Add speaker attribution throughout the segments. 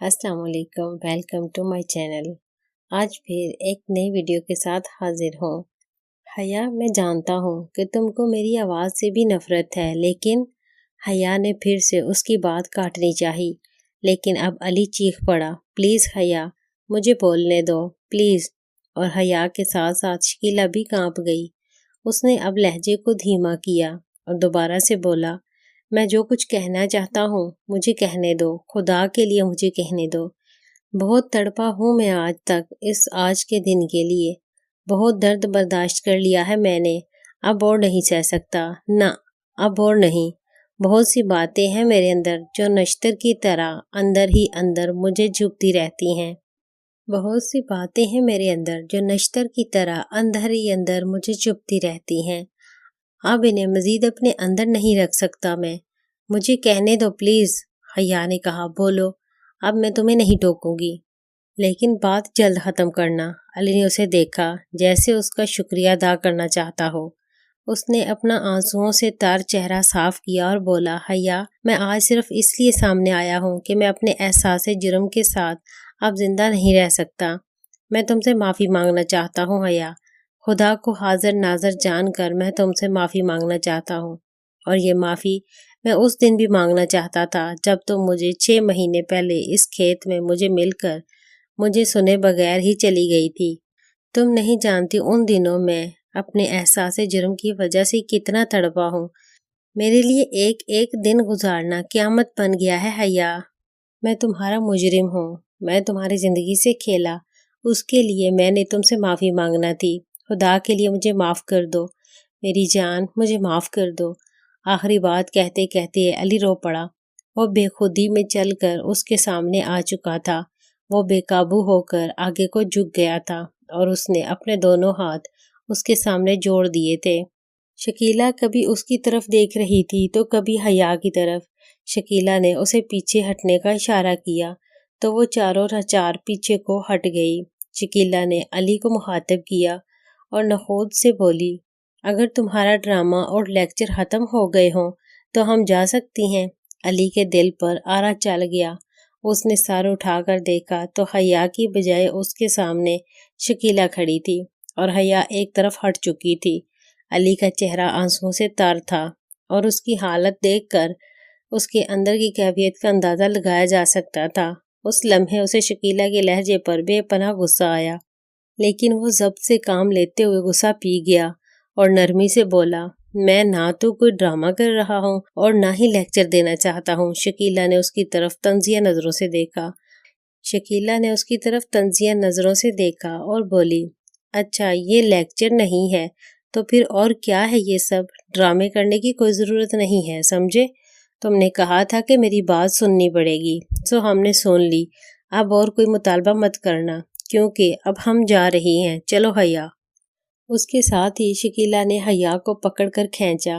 Speaker 1: السلام علیکم، welcome to my channel. آج پھر ایک نئی ویڈیو کے ساتھ حاضر ہوں۔ حیا، میں جانتا ہوں کہ تم کو میری آواز سے بھی نفرت ہے، لیکن حیا نے پھر سے اس کی بات کاٹنی چاہی۔ لیکن اب علی چیخ پڑا، پلیز حیا، مجھے بولنے دو، پلیز۔ اور حیا کے ساتھ ساتھ شکیلہ بھی کانپ گئی۔ اس نے اب لہجے کو دھیما کیا اور دوبارہ سے بولا، میں جو کچھ کہنا چاہتا ہوں مجھے کہنے دو، خدا کے لیے مجھے کہنے دو۔ بہت تڑپا ہوں میں آج تک اس آج کے دن کے لیے۔ بہت درد برداشت کر لیا ہے میں نے، اب اور نہیں سہ سکتا، نہ اب اور نہیں۔ بہت سی باتیں ہیں میرے اندر جو نشتر کی طرح اندر ہی اندر مجھے جھپتی رہتی ہیں۔ بہت سی باتیں ہیں میرے اندر جو نشتر کی طرح اندر ہی اندر مجھے چبھتی رہتی ہیں۔ اب انہیں مزید اپنے اندر نہیں رکھ سکتا میں، مجھے کہنے دو پلیز۔ حیا نے کہا، بولو، اب میں تمہیں نہیں ٹوکوں گی، لیکن بات جلد ختم کرنا۔ علی نے اسے دیکھا جیسے اس کا شکریہ ادا کرنا چاہتا ہو۔ اس نے اپنا آنسوؤں سے تار چہرہ صاف کیا اور بولا، حیا، میں آج صرف اس لیے سامنے آیا ہوں کہ میں اپنے احساس جرم کے ساتھ اب زندہ نہیں رہ سکتا۔ میں تم سے معافی مانگنا چاہتا ہوں حیا، خدا کو حاضر ناظر جان کر میں تم سے معافی مانگنا چاہتا ہوں۔ اور یہ معافی میں اس دن بھی مانگنا چاہتا تھا جب تم مجھے 6 مہینے پہلے اس کھیت میں مجھے مل کر مجھے سنے بغیر ہی چلی گئی تھی۔ تم نہیں جانتی ان دنوں میں اپنے احساس جرم کی وجہ سے کتنا تڑپا ہوں۔ میرے لیے ایک ایک دن گزارنا قیامت بن گیا ہے حیا۔ میں تمہارا مجرم ہوں، میں تمہاری زندگی سے کھیلا، اس کے لیے میں نے تم سے معافی مانگنا تھی۔ خدا کے لیے مجھے معاف کر دو، میری جان، مجھے معاف کر دو۔ آخری بات کہتے کہتے علی رو پڑا۔ وہ بے خودی میں چل کر اس کے سامنے آ چکا تھا۔ وہ بے قابو ہو کر آگے کو جھک گیا تھا اور اس نے اپنے دونوں ہاتھ اس کے سامنے جوڑ دیے تھے۔ شکیلہ کبھی اس کی طرف دیکھ رہی تھی تو کبھی حیا کی طرف۔ شکیلہ نے اسے پیچھے ہٹنے کا اشارہ کیا تو وہ چاروں چار پیچھے کو ہٹ گئی۔ شکیلہ نے علی کو مخاطب کیا اور نخوت سے بولی، اگر تمہارا ڈرامہ اور لیکچر ختم ہو گئے ہوں تو ہم جا سکتی ہیں۔ علی کے دل پر آرا چل گیا۔ اس نے سر اٹھا کر دیکھا تو حیا کی بجائے اس کے سامنے شکیلہ کھڑی تھی اور حیا ایک طرف ہٹ چکی تھی۔ علی کا چہرہ آنسوؤں سے تر تھا اور اس کی حالت دیکھ کر اس کے اندر کی کیفیت کا اندازہ لگایا جا سکتا تھا۔ اس لمحے اسے شکیلہ کے لہجے پر بے پناہ غصہ آیا، لیکن وہ ضبط سے کام لیتے ہوئے غصہ پی گیا اور نرمی سے بولا، میں نہ تو کوئی ڈرامہ کر رہا ہوں اور نہ ہی لیکچر دینا چاہتا ہوں۔ شکیلہ نے اس کی طرف طنزیہ نظروں سے دیکھا اور بولی، اچھا یہ لیکچر نہیں ہے تو پھر اور کیا ہے یہ سب؟ ڈرامے کرنے کی کوئی ضرورت نہیں ہے، سمجھے؟ تم نے کہا تھا کہ میری بات سننی پڑے گی، سو ہم نے سن لی۔ اب اور کوئی مطالبہ مت کرنا کیونکہ اب ہم جا رہی ہیں، چلو حیا۔ اس کے ساتھ ہی شکیلہ نے حیا کو پکڑ کر کھینچا۔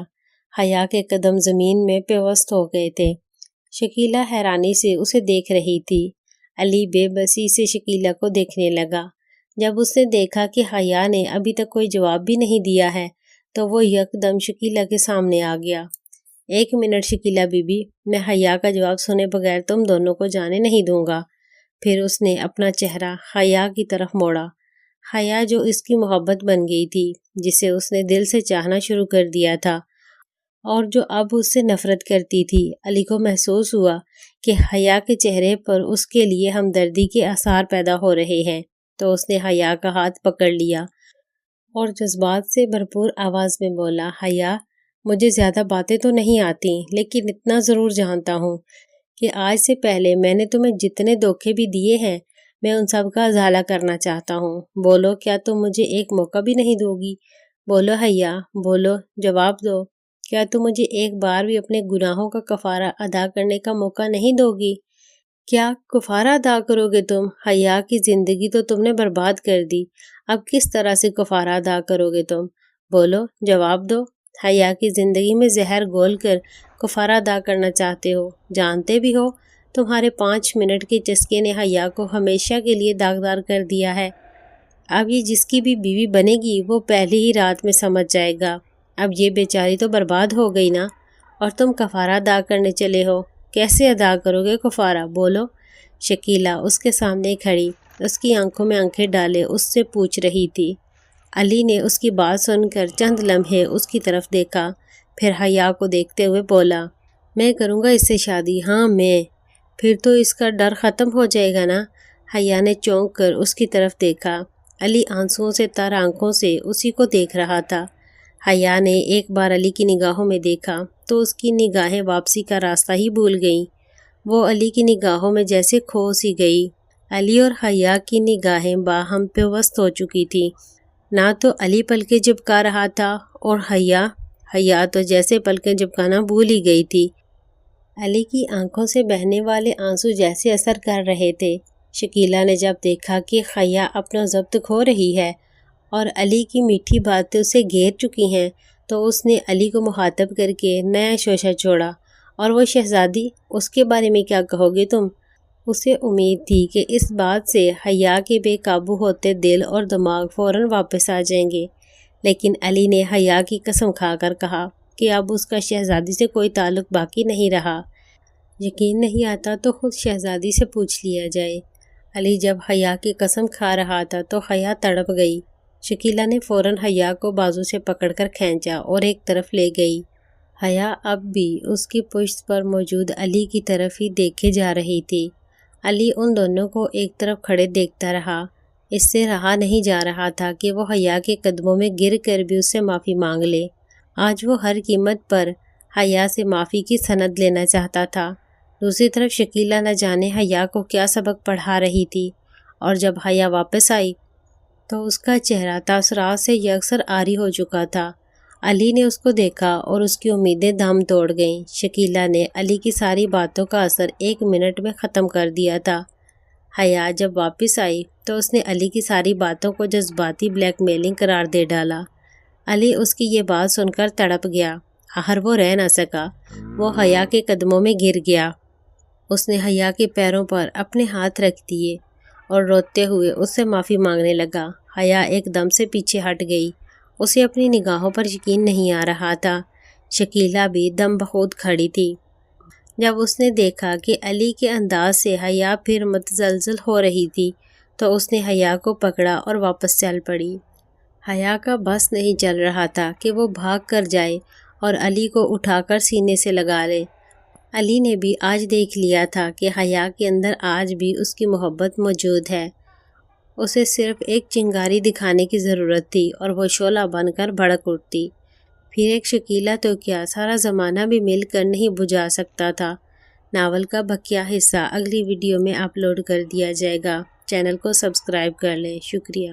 Speaker 1: حیا کے قدم زمین میں پیوست ہو گئے تھے۔ شکیلہ حیرانی سے اسے دیکھ رہی تھی۔ علی بے بسی سے شکیلہ کو دیکھنے لگا۔ جب اس نے دیکھا کہ حیا نے ابھی تک کوئی جواب بھی نہیں دیا ہے تو وہ یکدم شکیلہ کے سامنے آ گیا۔ 1 منٹ شکیلہ بی بی، میں حیا کا جواب سنے بغیر تم دونوں کو جانے نہیں دوں گا۔ پھر اس نے اپنا چہرہ حیا کی طرف موڑا۔ حیا جو اس کی محبت بن گئی تھی، جسے اس نے دل سے چاہنا شروع کر دیا تھا اور جو اب اس سے نفرت کرتی تھی۔ علی کو محسوس ہوا کہ حیا کے چہرے پر اس کے لیے ہمدردی کے آثار پیدا ہو رہے ہیں، تو اس نے حیا کا ہاتھ پکڑ لیا اور جذبات سے بھرپور آواز میں بولا، حیا، مجھے زیادہ باتیں تو نہیں آتی، لیکن اتنا ضرور جانتا ہوں کہ آج سے پہلے میں نے تمہیں جتنے دھوکے بھی دیے ہیں میں ان سب کا ازالہ کرنا چاہتا ہوں۔ بولو، کیا تم مجھے ایک موقع بھی نہیں دو گی؟ بولو حیا، بولو، جواب دو۔ کیا تم مجھے ایک بار بھی اپنے گناہوں کا کفارہ ادا کرنے کا موقع نہیں دو گی؟ کیا کفارہ ادا کرو گے تم؟ حیا کی زندگی تو تم نے برباد کر دی، اب کس طرح سے کفارہ ادا کرو گے تم؟ بولو، جواب دو۔ حیا کی زندگی میں زہر گھول کر کفارہ ادا کرنا چاہتے ہو، جانتے بھی ہو تمہارے 5 منٹ کے چسکے نے حیا کو ہمیشہ کے لیے داغدار کر دیا ہے۔ اب یہ جس کی بھی بیوی بنے گی وہ پہلی ہی رات میں سمجھ جائے گا۔ اب یہ بیچاری تو برباد ہو گئی نا، اور تم کفارہ ادا کرنے چلے ہو۔ کیسے ادا کرو گے کفارہ؟ بولو، شکیلا اس کے سامنے کھڑی اس کی آنکھوں میں آنکھیں ڈالے اس سے پوچھ رہی تھی۔ علی نے اس کی بات سن کر چند لمحے اس کی طرف دیکھا، پھر حیا کو دیکھتے ہوئے بولا، میں کروں گا اس سے شادی، ہاں میں۔ پھر تو اس کا ڈر ختم ہو جائے گا نا؟ حیا نے چونک کر اس کی طرف دیکھا۔ علی آنسوؤں سے تر آنکھوں سے اسی کو دیکھ رہا تھا۔ حیا نے ایک بار علی کی نگاہوں میں دیکھا تو اس کی نگاہیں واپسی کا راستہ ہی بھول گئیں۔ وہ علی کی نگاہوں میں جیسے کھو سی گئی۔ علی اور حیا کی نگاہیں باہم پیوست ہو چکی تھیں۔ نہ تو علی پلکیں جھپکا رہا تھا اور حیا تو جیسے پلکیں جھپکانا بھول ہی گئی تھی۔ علی کی آنکھوں سے بہنے والے آنسو جیسے اثر کر رہے تھے۔ شکیلا نے جب دیکھا کہ حیا اپنا ضبط کھو رہی ہے اور علی کی میٹھی باتیں اسے گھیر چکی ہیں تو اس نے علی کو مخاطب کر کے نیا شوشہ چھوڑا، اور وہ شہزادی، اس کے بارے میں کیا کہو گے تم؟ اسے امید تھی کہ اس بات سے حیا کے بے قابو ہوتے دل اور دماغ فوراً واپس آ جائیں گے، لیکن علی نے حیا کی قسم کھا کر کہا کہ اب اس کا شہزادی سے کوئی تعلق باقی نہیں رہا۔ یقین نہیں آتا تو خود شہزادی سے پوچھ لیا جائے۔ علی جب حیا کی قسم کھا رہا تھا تو حیا تڑپ گئی۔ شکیلا نے فوراً حیا کو بازو سے پکڑ کر کھینچا اور ایک طرف لے گئی۔ حیا اب بھی اس کی پشت پر موجود علی کی طرف ہی دیکھے جا رہی تھی۔ علی ان دونوں کو ایک طرف کھڑے دیکھتا رہا۔ اس سے رہا نہیں جا رہا تھا کہ وہ حیا کے قدموں میں گر کر بھی اس سے معافی مانگ لے۔ آج وہ ہر قیمت پر حیا سے معافی کی سند لینا چاہتا تھا۔ دوسری طرف شکیلا نہ جانے حیا کو کیا سبق پڑھا رہی تھی، اور جب حیا واپس آئی تو اس کا چہرہ تاثرات سے یکسر عاری ہو چکا تھا۔ علی نے اس کو دیکھا اور اس کی امیدیں دم توڑ گئیں۔ شکیلا نے علی کی ساری باتوں کا اثر 1 منٹ میں ختم کر دیا تھا۔ حیا جب واپس آئی تو اس نے علی کی ساری باتوں کو جذباتی بلیک میلنگ قرار دے ڈالا۔ علی اس کی یہ بات سن کر تڑپ گیا، آخر وہ رہ نہ سکا۔ وہ حیا کے قدموں میں گر گیا۔ اس نے حیا کے پیروں پر اپنے ہاتھ رکھ دیے اور روتے ہوئے اس سے معافی مانگنے لگا۔ حیا ایک دم سے پیچھے ہٹ گئی۔ اسے اپنی نگاہوں پر یقین نہیں آ رہا تھا۔ شکیلا بھی دم بخود کھڑی تھی۔ جب اس نے دیکھا کہ علی کے انداز سے حیا پھر متزلزل ہو رہی تھی تو اس نے حیا کو پکڑا اور واپس چل پڑی۔ حیا کا بس نہیں چل رہا تھا کہ وہ بھاگ کر جائے اور علی کو اٹھا کر سینے سے لگا لے۔ علی نے بھی آج دیکھ لیا تھا کہ حیا کے اندر آج بھی اس کی محبت موجود ہے۔ اسے صرف ایک چنگاری دکھانے کی ضرورت تھی اور وہ شعلہ بن کر بھڑک اٹھتی۔ پھر ایک شکیلا تو کیا، سارا زمانہ بھی مل کر نہیں بجھا سکتا تھا۔ ناول کا بقیہ حصہ اگلی ویڈیو میں اپلوڈ کر دیا جائے گا۔ چینل کو سبسکرائب کر لیں۔ شکریہ۔